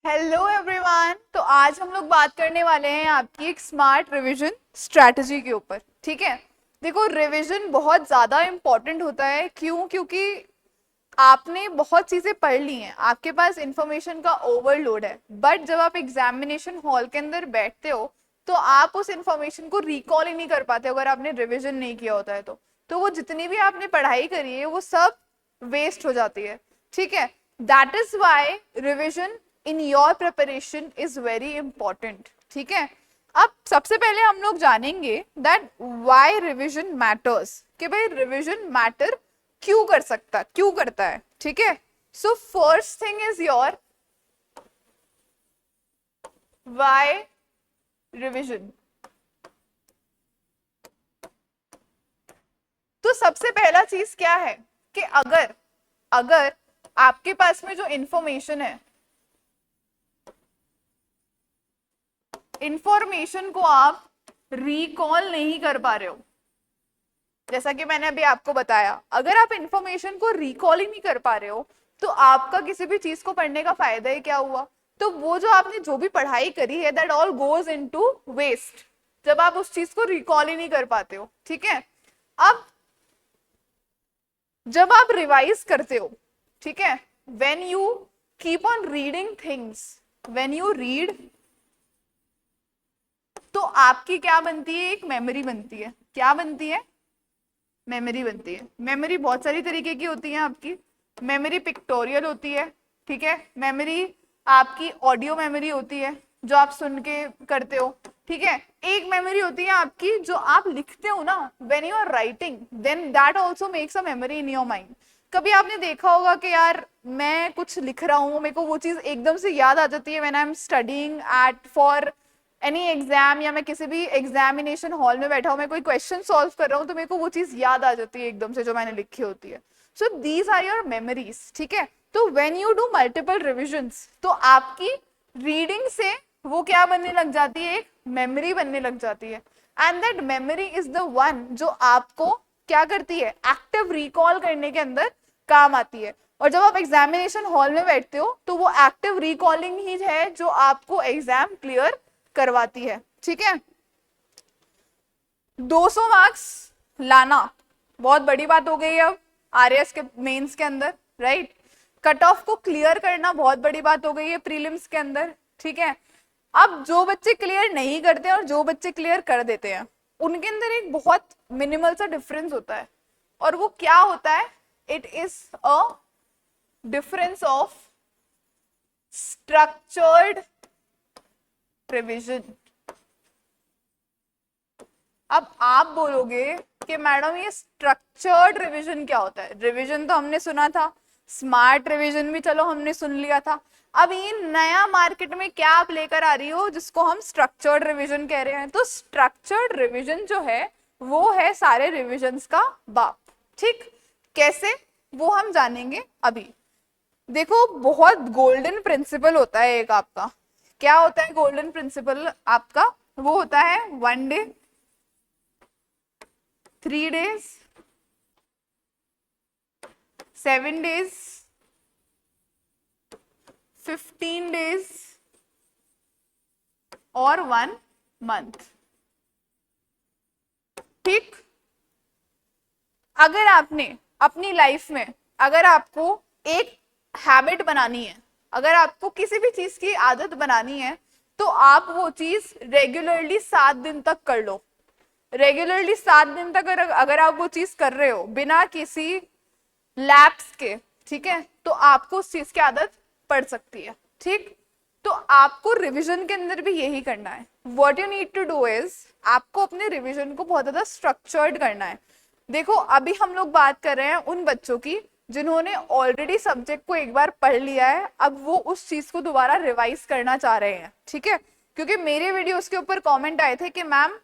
Hello everyone. तो आज हम लोग बात करने वाले हैं आपकी एक स्मार्ट रिवीजन स्ट्रैटेजी के ऊपर। ठीक है, देखो रिवीजन बहुत ज़्यादा इम्पॉर्टेंट होता है। क्यों? क्योंकि आपने बहुत चीज़ें पढ़ ली हैं, आपके पास इंफॉर्मेशन का ओवरलोड है, बट जब आप एग्जामिनेशन हॉल के अंदर बैठते हो तो आप उस इंफॉर्मेशन को रिकॉल ही नहीं कर पाते अगर आपने रिवीजन नहीं किया होता है तो वो जितनी भी आपने पढ़ाई करी है वो सब वेस्ट हो जाती है। ठीक है, that is why revision in your preparation is very important. ठीक है, अब सबसे पहले हम लोग जानेंगे दैट व्हाई रिविजन मैटर्स, कि भाई रिविजन मैटर क्यों करता है। ठीक है, so first thing is your why revision. तो सबसे पहला चीज क्या है कि अगर अगर आपके पास में जो इंफॉर्मेशन है, इंफॉर्मेशन को आप रिकॉल नहीं कर पा रहे हो, जैसा कि मैंने अभी आपको बताया, अगर आप इंफॉर्मेशन को रिकॉल ही नहीं कर पा रहे हो तो आपका किसी भी चीज को पढ़ने का फायदा ही क्या हुआ। तो वो जो आपने जो भी पढ़ाई करी है that all goes into waste जब आप उस चीज को रिकॉल ही नहीं कर पाते हो। ठीक है, अब जब आप रिवाइज करते हो, ठीक है, when you keep on reading things, when you read, तो आपकी क्या बनती है, एक मेमोरी बनती है। क्या बनती है? मेमोरी बनती है। मेमोरी बहुत सारी तरीके की होती है आपकी। मेमोरी पिक्टोरियल होती है, ठीक है, मेमोरी आपकी ऑडियो मेमोरी होती है जो आप सुन के करते हो। ठीक है, एक मेमोरी होती है आपकी जो आप लिखते हो ना, when you are writing then that also makes a memory in your mind. कभी आपने देखा होगा कि यार मैं कुछ लिख रहा हूँ, मेरे को वो चीज एकदम से याद आ जाती है when I am studying at for any exam, या मैं किसी भी एग्जामिनेशन हॉल में बैठा हूँ, मैं कोई क्वेश्चन सॉल्व कर रहा हूँ तो मेरे को वो चीज याद आ जाती है एकदम से जो मैंने लिखी होती है। So these are your memories. ठीक है, तो when you do multiple revisions तो आपकी रीडिंग से वो क्या बनने लग जाती है, एक मेमोरी बनने लग जाती है। And that memory is the one जो आपको क्या करती है, एक्टिव रिकॉल करने के अंदर काम आती है। और जब आप एग्जामिनेशन हॉल में बैठते हो तो वो एक्टिव रिकॉलिंग ही है जो आपको एग्जाम क्लियर करवाती है। ठीक है, 200 मार्क्स लाना बहुत बड़ी बात हो गई है अब आरएएस के मेंस के अंदर, राइट। कट ऑफ को क्लियर करना बहुत बड़ी बात हो गई है प्रीलिम्स के अंदर। ठीक है, अब जो बच्चे क्लियर नहीं करते और जो बच्चे क्लियर कर देते हैं उनके अंदर एक बहुत मिनिमल सा डिफरेंस होता है, और वो क्या होता है, it is a difference of structured revision. अब आप बोलोगे कि मैडम ये स्ट्रक्चर्ड रिवीजन क्या होता है? रिवीजन तो हमने सुना था, स्मार्ट रिवीजन भी चलो हमने सुन लिया था, अब ये नया मार्केट में क्या आप लेकर आ रही हो जिसको हम स्ट्रक्चर्ड रिवीजन कह रहे हैं? तो स्ट्रक्चर्ड रिवीजन जो है वो है सारे रिविजन्स का बाप। ठीक, कैसे वो हम जानेंगे अभी। देखो बहुत गोल्डन प्रिंसिपल होता है एक आपका। क्या होता है गोल्डन प्रिंसिपल आपका? वो होता है 1 डे, 3 days, 7 days, 15 days और 1 month। ठीक, अगर आपने अपनी लाइफ में, अगर आपको एक हैबिट बनानी है, अगर आपको किसी भी चीज की आदत बनानी है तो आप वो चीज रेगुलरली 7 दिन तक कर लो। रेगुलरली 7 दिन तक अगर आप वो चीज कर रहे हो बिना किसी लैप्स के, ठीक है, तो आपको उस चीज की आदत पड़ सकती है। ठीक, तो आपको रिवीजन के अंदर भी यही करना है। What you need to do is आपको अपने रिवीजन को बहुत ज्यादा स्ट्रक्चर्ड करना है। देखो अभी हम लोग बात कर रहे हैं उन बच्चों की जिन्होंने ऑलरेडी सब्जेक्ट को एक बार पढ़ लिया है, अब वो उस चीज को दोबारा रिवाइज करना चाह रहे हैं। ठीक है, क्योंकि मेरे वीडियोस के ऊपर कमेंट आए थे कि मैम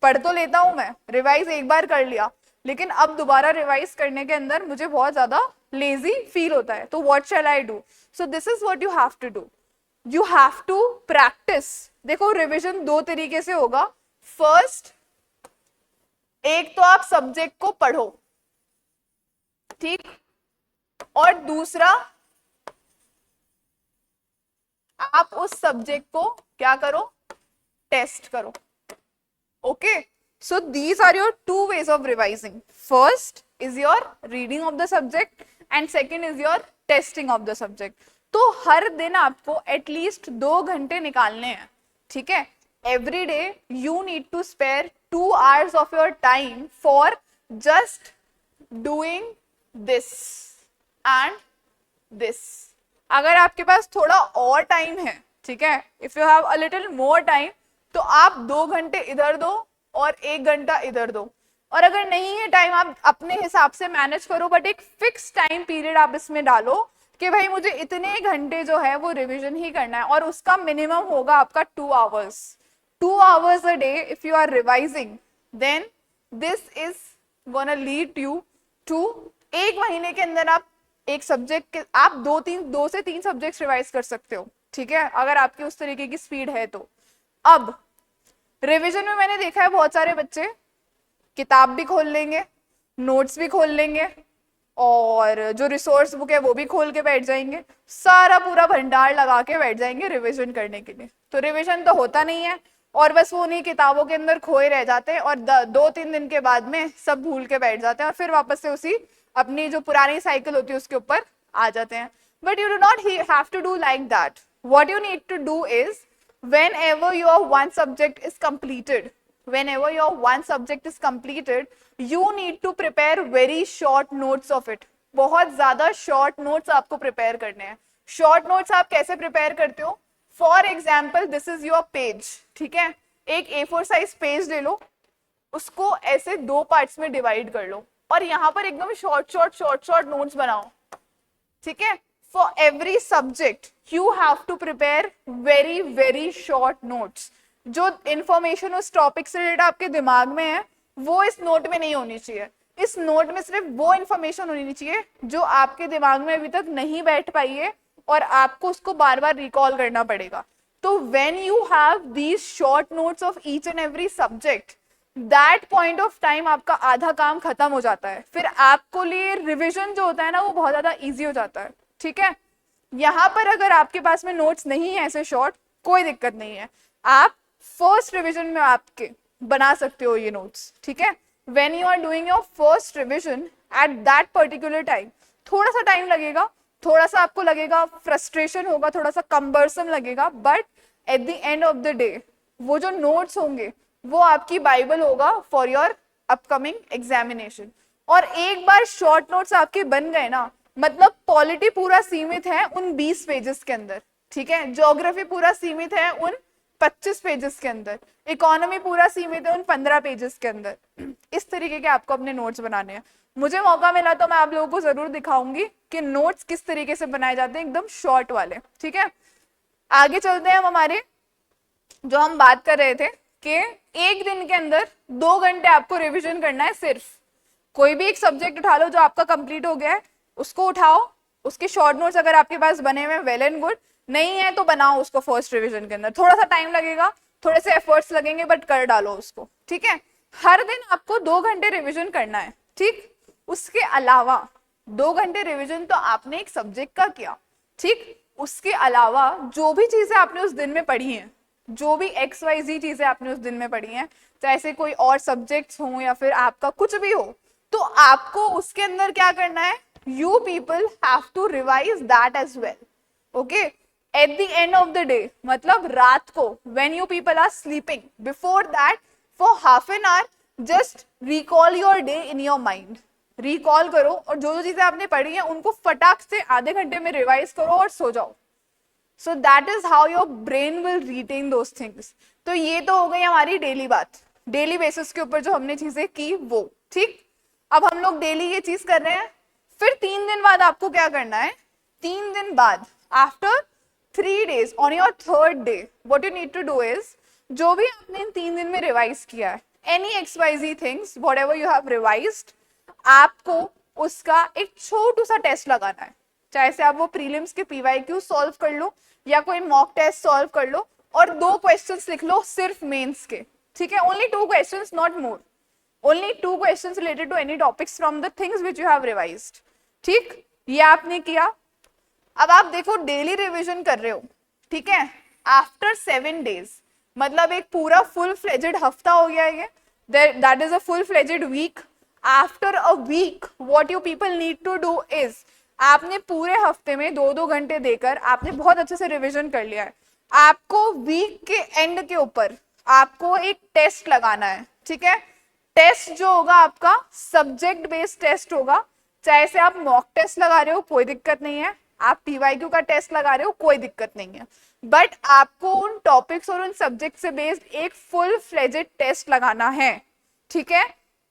पढ़ तो लेता हूं मैं, रिवाइज एक बार कर लिया, लेकिन अब दोबारा रिवाइज करने के अंदर मुझे बहुत ज्यादा लेजी फील होता है, तो what shall I do? So this is what you have to do, you have to practise. देखो रिविजन 2 तरीके से होगा। फर्स्ट, एक तो आप सब्जेक्ट को पढ़ो, ठीक, और दूसरा आप उस सब्जेक्ट को क्या करो, टेस्ट करो. Okay, so these are your two ways of revising. First is your reading of the subject and second is your testing of the subject. तो हर दिन आपको एटलीस्ट 2 घंटे निकालने हैं, ठीक है. Every day you need to spare 2 hours of your time for just doing this and this. अगर आपके पास थोड़ा और टाइम है, ठीक है, if you have a little more time, तो आप 2 घंटे इधर दो और 1 घंटा इधर दो. और अगर नहीं है टाइम, आप अपने हिसाब से मैनेज करो, बट एक फिक्स टाइम पीरियड आप इसमें डालो कि भाई मुझे इतने घंटे जो है वो रिवीजन ही करना है, और उसका मिनिमम होगा आपका 2 hours. 2 hours a day if you are revising, then this is gonna lead you to 1 महीने के अंदर आप एक सब्जेक्ट के आप 2 से 3 सब्जेक्ट्स रिवाइज कर सकते हो, ठीक है, अगर आपकी उस तरीके की स्पीड है तो. अब रिवीजन में मैंने देखा है बहुत सारे बच्चे किताब भी खोल लेंगे, नोट्स भी खोल लेंगे, और जो रिसोर्स बुक है वो भी खोल के बैठ जाएंगे, सारा पूरा भंडार लगा के बैठ जाएंगे रिवीजन करने के लिए. तो रिवीजन तो होता नहीं है, और बस वो उन्हीं किताबों के अंदर खोए रह जाते हैं, और 2-3 दिन के बाद में सब भूल के बैठ जाते हैं, और फिर वापस से उसी अपनी जो पुरानी साइकिल होती है उसके ऊपर आ जाते हैं. But you do not have to do like that. What you need to do is, whenever your one subject is completed, you need to prepare very short notes of it. बहुत ज्यादा short notes आपको prepare करने हैं. short notes आप कैसे prepare करते हो? For example, this is your page, ठीक है, एक A4 size page ले लो, उसको ऐसे 2 parts में divide कर लो, और यहाँ पर एकदम short notes बनाओ, ठीक है. For every subject you have to prepare very short notes. जो information उस topic से related आपके दिमाग में है वो इस नोट में नहीं होनी चाहिए. इस नोट में सिर्फ वो information होनी चाहिए जो आपके दिमाग में अभी तक नहीं बैठ पाई है और आपको उसको बार बार recall करना पड़ेगा. तो when you have these short notes of each and every subject, that point of time आपका आधा काम खत्म हो जाता है. फिर आपको लिए रिविजन जो होता है ना वो बहुत ज्यादा ईजी हो जाता है, ठीक है. यहां पर अगर आपके पास में नोट्स नहीं है ऐसे शॉर्ट, कोई दिक्कत नहीं है, आप फर्स्ट रिवीजन में आपके बना सकते हो ये नोट्स, ठीक है. When you are doing your first revision at that particular time, थोड़ा सा टाइम लगेगा, थोड़ा सा आपको लगेगा फ्रस्ट्रेशन होगा, थोड़ा सा कंबरसम लगेगा, but at the end of the day वो जो नोट्स होंगे वो आपकी बाइबल होगा फॉर योर अपकमिंग एग्जामिनेशन. और एक बार शॉर्ट नोट्स आपके बन गए ना, मतलब पॉलिटी पूरा सीमित है उन 20 पेजेस के अंदर, ठीक है, ज्योग्राफी पूरा सीमित है उन 25 पेजेस के अंदर, इकोनॉमी पूरा सीमित है उन 15 पेजेस के अंदर. इस तरीके के आपको अपने नोट्स बनाने हैं. मुझे मौका मिला तो मैं आप लोगों को जरूर दिखाऊंगी कि नोट्स किस तरीके से बनाए जाते हैं, एकदम शॉर्ट वाले, ठीक है. आगे चलते हैं. हम हमारे जो हम बात कर रहे थे कि एक दिन के अंदर 2 घंटे आपको रिविजन करना है. सिर्फ कोई भी एक सब्जेक्ट उठा लो जो आपका कंप्लीट हो गया है, उसको उठाओ, उसके शॉर्ट नोट्स अगर आपके पास बने हुए वेल एंड गुड, नहीं है तो बनाओ उसको फर्स्ट रिवीजन के अंदर. थोड़ा सा टाइम लगेगा, थोड़े से एफर्ट्स लगेंगे, बट कर डालो उसको, ठीक है. हर दिन आपको 2 घंटे रिवीजन करना है, ठीक. उसके अलावा 2 घंटे रिवीजन तो आपने एक सब्जेक्ट का किया, ठीक. उसके अलावा जो भी चीजें आपने उस दिन में पढ़ी हैं, जो भी XYZ चीजें आपने उस दिन में पढ़ी हैं, चाहे से कोई और सब्जेक्ट्स हो या फिर आपका कुछ भी हो, तो आपको उसके अंदर क्या करना है, you people have to revise that as well, okay. At the end of the day, मतलब रात को when you people are sleeping, before that for half an hour just recall your day in your mind. recall करो और जो जो चीजें आपने पढ़ी हैं उनको फटाक से आधे घंटे में रिवाइज करो और सो जाओ. So that is how your brain will retain those things. तो ये तो हो गई हमारी डेली बात, डेली बेसिस के ऊपर जो हमने चीजें की वो, ठीक. अब हम लोग डेली ये चीज कर रहे हैं. फिर 3 दिन बाद आपको क्या करना है, 3 दिन बाद after 3 days on your 3rd day what you need to do is, जो भी आपने इन 3 दिन में रिवाइज किया है, any XYZ things whatever you have revised, आपको उसका एक छोटू सा टेस्ट लगाना है. चाहे से आप वो प्रीलिम्स के PYQ सॉल्व कर लो या कोई मॉक टेस्ट सॉल्व कर लो और 2 क्वेश्चंस लिख लो सिर्फ मेंस के, ठीक है. Only 2 questions, not more. Only 2 questions related to any topics from the things which you have revised. ठीक, ये आपने किया. अब आप देखो डेली रिवीजन कर रहे हो, ठीक है, आफ्टर 7 days, मतलब एक पूरा फुल फ्लेजेड हफ्ता हो गया ये, that is a full fledged week. After a week what you people need to do is, आपने पूरे हफ्ते में 2-2 घंटे देकर आपने बहुत अच्छे से रिवीजन कर लिया है. आपको वीक के एंड के ऊपर आपको एक टेस्ट लगाना है. ठीक है, टेस्ट जो होगा आपका सब्जेक्ट बेस्ड टेस्ट होगा. चाहे से आप मॉक टेस्ट लगा रहे हो कोई दिक्कत नहीं है, आप पीवाईक्यू का टेस्ट लगा रहे हो कोई दिक्कत नहीं है, बट आपको उन टॉपिक्स और उन सब्जेक्ट से बेस्ड एक फुल फ्लेजेड टेस्ट लगाना है. ठीक है,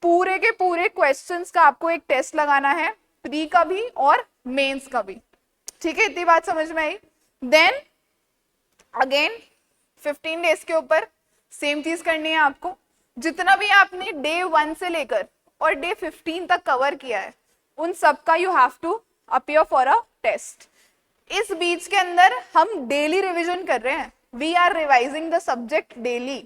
पूरे के पूरे क्वेश्चंस का आपको एक टेस्ट लगाना है, प्री का भी और मेंस का भी. ठीक है, इतनी बात समझ में आई. देन अगेन 15 डेज के ऊपर सेम चीज करनी है आपको. जितना भी आपने डे 1 से लेकर और डे 15 तक कवर किया है उन सब का you have to appear for a test. इस बीच के अंदर हम डेली रिवीजन कर रहे हैं, we are revising the subject daily.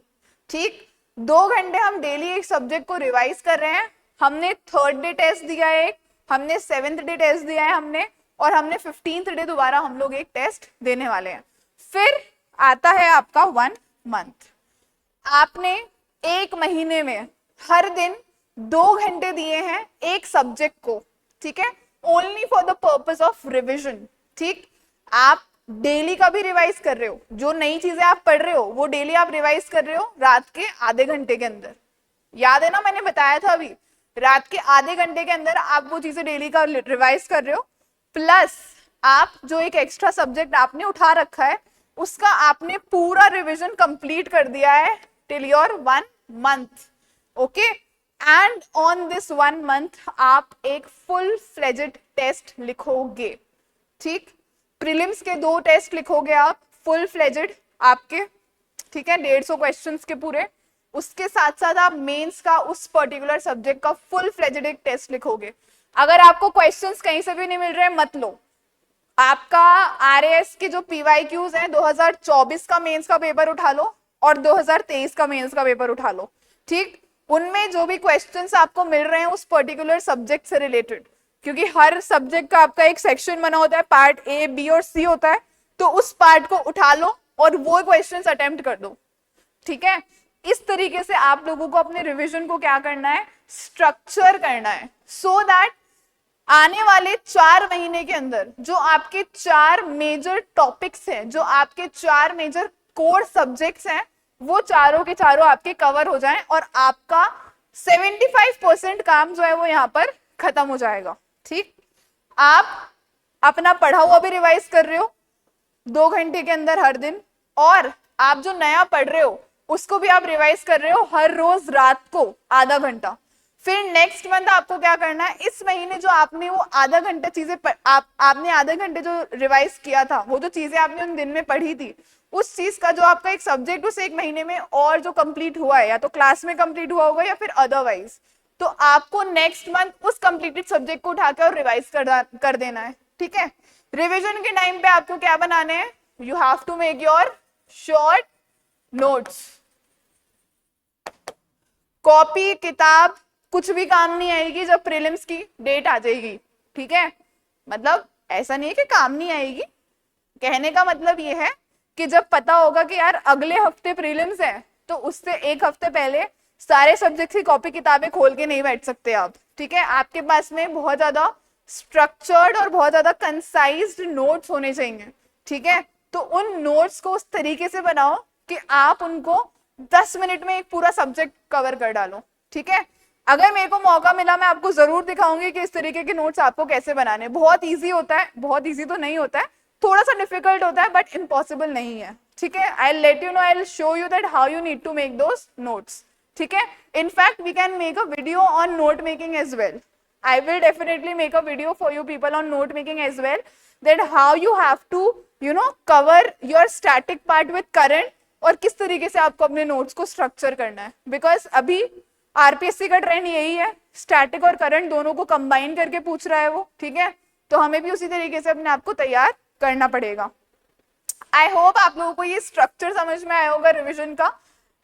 ठीक, 2 घंटे हम डेली एक सब्जेक्ट को रिवाइज कर रहे हैं. हमने 3rd डे टेस्ट दिया है एक, हमने 7th डे टेस्ट दिया है हमने, और हमने 15th डे दोबारा हम लोग एक टेस्ट देने वाले हैं. फिर आता है आपका 1 मंथ. आपने 1 महीने में हर दिन 2 घंटे दिए हैं एक सब्जेक्ट को. ठीक है, only for the purpose of revision. ठीक, आप डेली का भी रिवाइज कर रहे हो, जो नई चीजें आप पढ़ रहे हो वो डेली आप रिवाइज कर रहे हो रात के आधे घंटे के अंदर. याद है ना, मैंने बताया था अभी, रात के आधे घंटे के अंदर आप वो चीजें डेली का रिवाइज कर रहे हो. प्लस आप जो एक एक्स्ट्रा सब्जेक्ट आपने उठा रखा है उसका आपने पूरा रिविजन कंप्लीट कर दिया है till your 1 month. Okay, and on this 1 month आप एक फुल फ्लेजेड टेस्ट लिखोगे. ठीक, प्रीलिम्स के 2 टेस्ट लिखोगे आप फुल फ्लेजेड आपके. ठीक है, 150 क्वेश्चंस के पूरे. उसके साथ साथ आप मेंस का उस पर्टिकुलर सब्जेक्ट का फुल फ्लेजेड एक टेस्ट लिखोगे. अगर आपको क्वेश्चंस कहीं से भी नहीं मिल रहे मत लो, आपका आरएएस के जो पीवाईक्यूज हैं 2024 का मेंस का पेपर उठा लो और 2023 का मेंस का पेपर उठा लो. ठीक, उनमें जो भी क्वेश्चंस आपको मिल रहे हैं उस पर्टिकुलर सब्जेक्ट से रिलेटेड, क्योंकि हर सब्जेक्ट का आपका एक सेक्शन बना होता है, पार्ट ए, बी और सी होता है, तो उस पार्ट को उठा लो और वो क्वेश्चंस अटेम्प्ट कर दो. ठीक है, इस तरीके से आप लोगों को अपने रिवीजन को क्या करना है, स्ट्रक्चर करना है, सो दैट आने वाले 4 महीने के अंदर जो आपके 4 मेजर टॉपिक्स हैं, जो आपके 4 मेजर कोर सब्जेक्ट्स हैं, वो चारों के चारों आपके कवर हो जाएं और आपका 75% काम जो है वो यहाँ पर खत्म हो जाएगा. ठीक, आप अपना पढ़ा हुआ भी रिवाइज कर रहे हो 2 घंटे के अंदर हर दिन, और आप जो नया पढ़ रहे हो उसको भी आप रिवाइज कर रहे हो हर रोज रात को आधा घंटा. फिर नेक्स्ट मंथ आपको क्या करना है, इस महीने जो आपने वो आधा घंटा चीजें आपने आधे घंटे जो रिवाइज किया था, वो जो चीजें आपने उन दिन में पढ़ी थी, उस चीज का जो आपका एक सब्जेक्ट उस 1 महीने में और जो कंप्लीट हुआ है, या तो क्लास में कंप्लीट हुआ होगा या फिर अदरवाइज, तो आपको नेक्स्ट मंथ उस कंप्लीटेड सब्जेक्ट को उठाकर और रिवाइज कर देना है. ठीक है, रिविजन के टाइम पे आपको क्या बनाने हैं, you have to make your short notes. Copy किताब कुछ भी काम नहीं आएगी जब प्रीलिम्स की डेट आ जाएगी. ठीक है, मतलब ऐसा नहीं है कि काम नहीं आएगी, कहने का मतलब ये है कि जब पता होगा कि यार अगले हफ्ते प्रीलिम्स है, तो उससे 1 हफ्ते पहले सारे सब्जेक्ट की कॉपी किताबें खोल के नहीं बैठ सकते आप. ठीक है, आपके पास में बहुत ज्यादा स्ट्रक्चर्ड और बहुत ज्यादा कंसाइज्ड नोट्स होने चाहिए. ठीक है, तो उन नोट्स को उस तरीके से बनाओ कि आप उनको 10 मिनट में एक पूरा सब्जेक्ट कवर कर डालो. ठीक है, अगर मेरे को मौका मिला मैं आपको जरूर दिखाऊंगी कि इस तरीके के नोट्स आपको कैसे बनाने. बहुत इजी होता है, बहुत इजी तो नहीं होता है, थोड़ा सा डिफिकल्ट होता है, बट इम्पॉसिबल नहीं है. ठीक है, I let you know, I will show you that how you need to make those notes. ठीक है, in fact we can make a video on note making as well. I will definitely make a video for you people on note making as well, that how you have to cover your static part with current, और किस तरीके से आपको अपने notes को structure करना है. Because अभी आरपीएससी का ट्रेंड यही है, स्टैटिक और करंट दोनों को कंबाइन करके पूछ रहा है वो. ठीक है, तो हमें भी उसी तरीके से अपने आप को तैयार करना पड़ेगा. आई होप आप लोगों को ये स्ट्रक्चर समझ में आया होगा रिविजन का,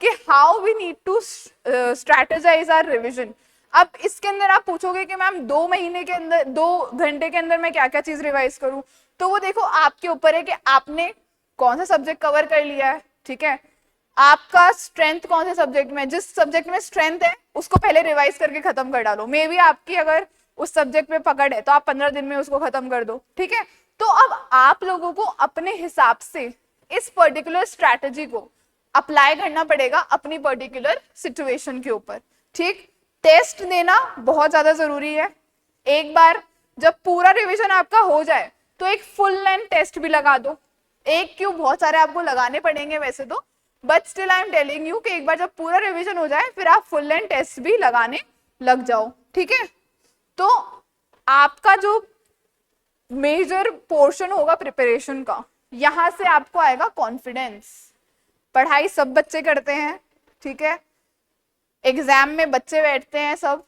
कि how we need to strategise our revision. अब इसके अंदर आप पूछोगे कि मैम 2 महीने के अंदर 2 घंटे के अंदर मैं क्या क्या चीज रिवाइज करूं, तो वो देखो आपके ऊपर है कि आपने कौन सा सब्जेक्ट कवर कर लिया है, ठीक है, आपका स्ट्रेंथ कौन से सब्जेक्ट में, जिस सब्जेक्ट में स्ट्रेंथ है उसको पहले रिवाइज करके खत्म कर डालो। मे बी आपकी अगर उस सब्जेक्ट में पकड़ है तो आप 15 दिन में उसको खत्म कर दो, ठीक है। तो अब आप लोगों को अपने हिसाब से इस पर्टिकुलर स्ट्रैटेजी को अप्लाई करना पड़ेगा अपनी पर्टिकुलर सिचुएशन के ऊपर, ठीक। टेस्ट देना बहुत ज्यादा जरूरी है। एक बार जब पूरा रिवीजन आपका हो जाए तो एक फुल लेंथ टेस्ट भी लगा दो। एक क्यों, बहुत सारे आपको लगाने पड़ेंगे वैसे तो, but still I am telling you कि एक बार जब पूरा रिवीजन हो जाए फिर आप फुल लेंथ टेस्ट भी लगाने लग जाओ, ठीक है। तो आपका जो मेजर पोर्शन होगा प्रिपरेशन का, यहां से आपको आएगा कॉन्फिडेंस। पढ़ाई सब बच्चे करते हैं, ठीक है, एग्जाम में बच्चे बैठते हैं सब,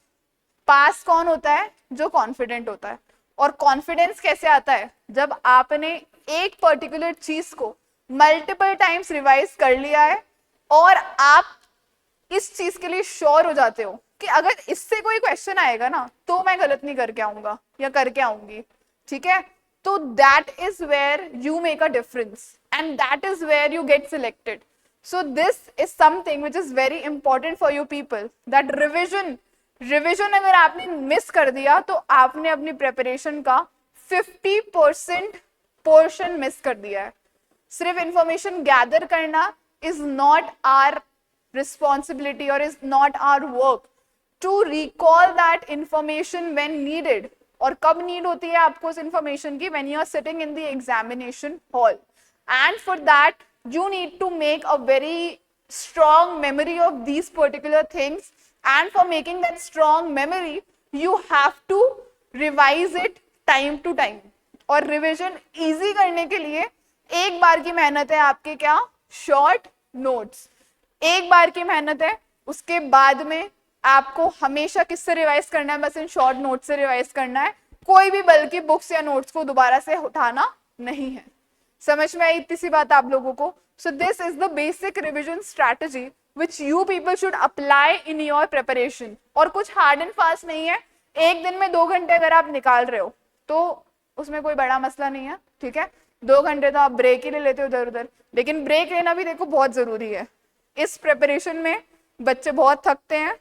पास कौन होता है, जो कॉन्फिडेंट होता है। और कॉन्फिडेंस कैसे आता है, जब आपने एक पर्टिकुलर चीज को मल्टीपल टाइम्स रिवाइज कर लिया है और आप इस चीज के लिए श्योर हो जाते हो कि अगर इससे कोई क्वेश्चन आएगा ना तो मैं गलत नहीं करके आऊंगा या करके आऊंगी, ठीक है। तो that is where you make a difference and that is where you get selected. So this is something which is very important for you people, that revision अगर आपने मिस कर दिया तो आपने अपनी प्रिपरेशन का 50% पोर्शन मिस कर दिया है। सिर्फ इंफॉर्मेशन गैदर करना is not our responsibility or is not our work to recall that information when needed। और कब नीड होती है आपको उस इंफॉर्मेशन की, when you are sitting in the examination hall, and for that you need to make a very strong memory of these particular things, and for making that strong memory you have to revise it time to time। और revision easy करने के लिए एक बार की मेहनत है आपके क्या, शॉर्ट नोट्स, एक बार की मेहनत है। उसके बाद में आपको हमेशा किससे रिवाइज करना है, बस इन शॉर्ट नोट से रिवाइज करना है, कोई भी बल्कि बुक्स या नोट्स को दोबारा से उठाना नहीं है। समझ में आई इतनी सी बात आप लोगों को? सो this is the basic revision strategy which you people should apply in your preparation. और कुछ हार्ड एंड फास्ट नहीं है, एक दिन में 2 घंटे अगर आप निकाल रहे हो तो उसमें कोई बड़ा मसला नहीं है, ठीक है। 2 घंटे तो आप ब्रेक ही ले लेते हो इधर उधर, लेकिन ब्रेक लेना भी देखो बहुत जरूरी है। इस प्रिपरेशन में बच्चे बहुत थकते हैं,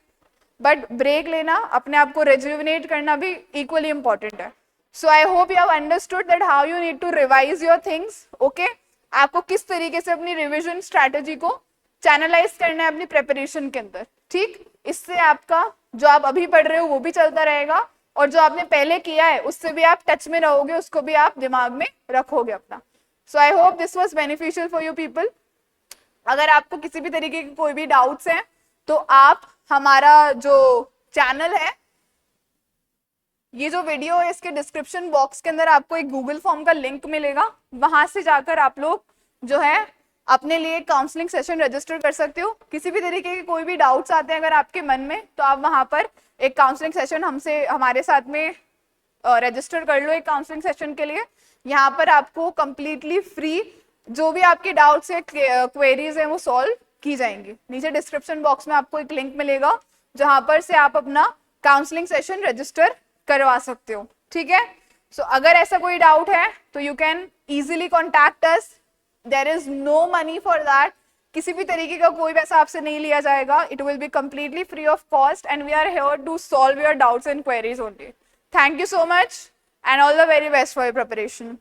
बट ब्रेक लेना, अपने आप को रिजुविनेट करना भी इक्वली इंपॉर्टेंट है। So I hope you have understood that how you need to revise your things, okay. आपको किस तरीके से अपनी रिविजन स्ट्रैटेजी को चैनलाइज करना है अपनी प्रिपरेशन के अंदर, ठीक। इससे आपका जो आप अभी पढ़ रहे हो वो भी चलता रहेगा, और जो आपने पहले किया है उससे भी आप टच में रहोगे, उसको भी आप दिमाग में रखोगे अपना। So I hope this was beneficial for you people. अगर आपको किसी भी तरीके के कोई भी डाउट्स हैं तो आप हमारा जो चैनल है, ये जो वीडियो है इसके डिस्क्रिप्शन बॉक्स के अंदर आपको एक गूगल फॉर्म का लिंक मिलेगा, वहां से जाकर आप लोग जो है अपने लिए काउंसलिंग सेशन रजिस्टर कर सकते हो। किसी भी तरीके के कोई भी डाउट्स आते हैं अगर आपके मन में तो आप वहां पर एक काउंसलिंग सेशन हमारे साथ में रजिस्टर कर लो एक काउंसलिंग सेशन के लिए। यहाँ पर आपको कंप्लीटली फ्री जो भी आपके डाउट्स है, क्वेरीज हैं, वो सॉल्व की जाएंगी। नीचे डिस्क्रिप्शन बॉक्स में आपको एक लिंक मिलेगा जहां पर से आप अपना काउंसलिंग सेशन रजिस्टर करवा सकते हो, ठीक है। सो अगर ऐसा कोई डाउट है तो you can easily contact us, there is no money for that, किसी भी तरीके का कोई पैसा आपसे नहीं लिया जाएगा, it will be completely free of cost and we are here to solve your doubts and queries only. Thank you so much and all the very best for your preparation.